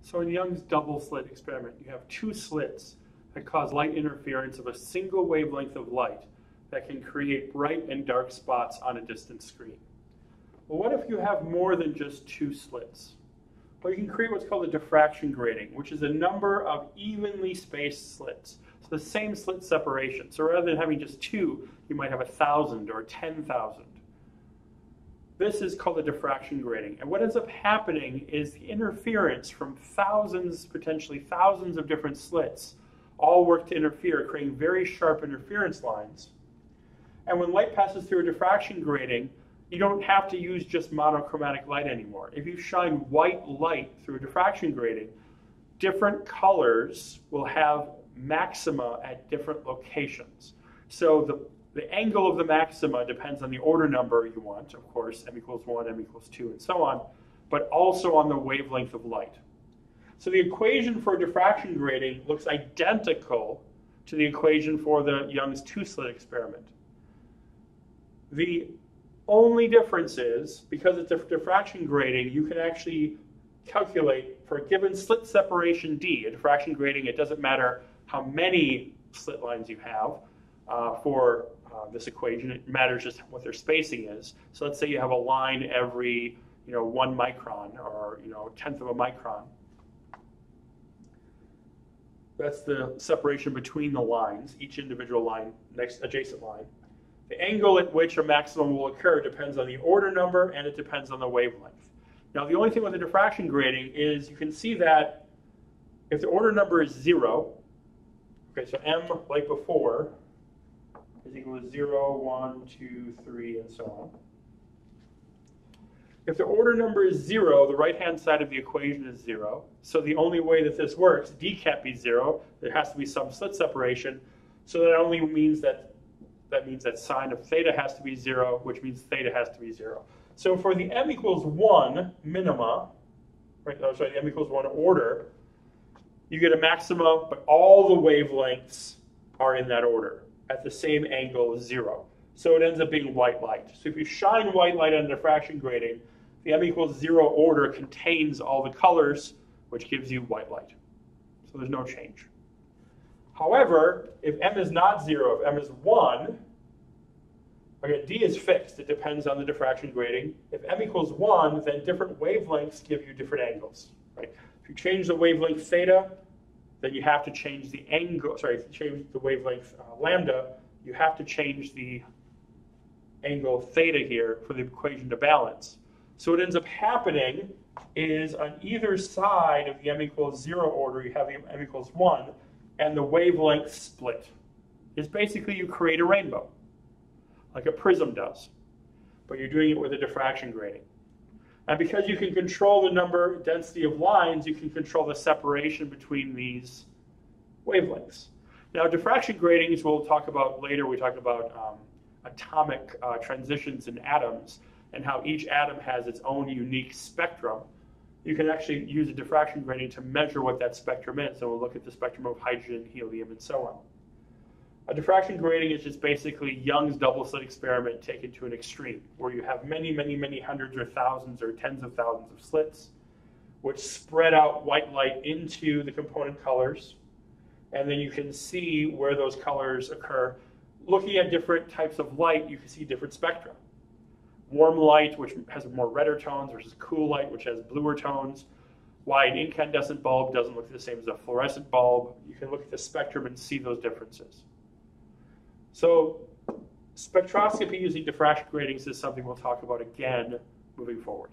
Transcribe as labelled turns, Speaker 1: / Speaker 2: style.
Speaker 1: So in Young's double slit experiment, you have two slits that cause light interference of a single wavelength of light that can create bright and dark spots on a distant screen. Well, what if you have more than just two slits? Well, you can create what's called a diffraction grating, which is a number of evenly spaced slits. So the same slit separation. So rather than having just two, you might have 1,000 or 10,000. This is called a diffraction grating. And what ends up happening is the interference from thousands, potentially thousands of different slits all work to interfere, creating very sharp interference lines. And when light passes through a diffraction grating, you don't have to use just monochromatic light anymore. If you shine white light through a diffraction grating, different colors will have maxima at different locations. So the angle of the maxima depends on the order number you want, of course, m equals 1, m equals 2, and so on, but also on the wavelength of light. So the equation for a diffraction grating looks identical to the equation for the Young's two-slit experiment. The only difference is, because it's a diffraction grating, you can actually calculate for a given slit separation d, a diffraction grating, it doesn't matter how many slit lines you have for this equation, it matters just what their spacing is. So let's say you have a line every 1 micron or 1/10 of a micron. That's the separation between the lines, each individual line, next adjacent line. The angle at which a maximum will occur depends on the order number and it depends on the wavelength. Now the only thing with the diffraction grating is you can see that if the order number is 0, okay, so m like before is equal to 0, 1, 2, 3, and so on. If the order number is 0, the right-hand side of the equation is 0. So the only way that this works, d can't be 0. There has to be some slit separation. So that only means that sine of theta has to be 0, which means theta has to be 0. So for the m equals 1 minima, right? Oh, sorry, the m equals 1 order, you get a maxima, but all the wavelengths are in that order at the same angle as 0. So it ends up being white light. So if you shine white light on a diffraction grating, the m equals 0 order contains all the colors, which gives you white light. So there's no change. However, if m is not 0, if m is 1, okay, d is fixed. It depends on the diffraction grating. If m equals 1, then different wavelengths give you different angles. Right? If you change the wavelength theta, then you have to change the angle, sorry, if you change the wavelength lambda, you have to change the angle theta here for the equation to balance. So what ends up happening is on either side of the m equals 0 order, you have the m equals 1, and the wavelength split. It's basically you create a rainbow, like a prism does, but you're doing it with a diffraction grating. And because you can control the number, density of lines, you can control the separation between these wavelengths. Now, diffraction gratings we'll talk about later. We talk about atomic transitions in atoms and how each atom has its own unique spectrum. You can actually use a diffraction grating to measure what that spectrum is. So we'll look at the spectrum of hydrogen, helium, and so on. A diffraction grating is just basically Young's double slit experiment taken to an extreme, where you have many, many, many hundreds or thousands or tens of thousands of slits, which spread out white light into the component colors. And then you can see where those colors occur. Looking at different types of light, you can see different spectra. Warm light, which has more redder tones, versus cool light, which has bluer tones. Why an incandescent bulb doesn't look the same as a fluorescent bulb. You can look at the spectrum and see those differences. So spectroscopy using diffraction gratings is something we'll talk about again moving forward.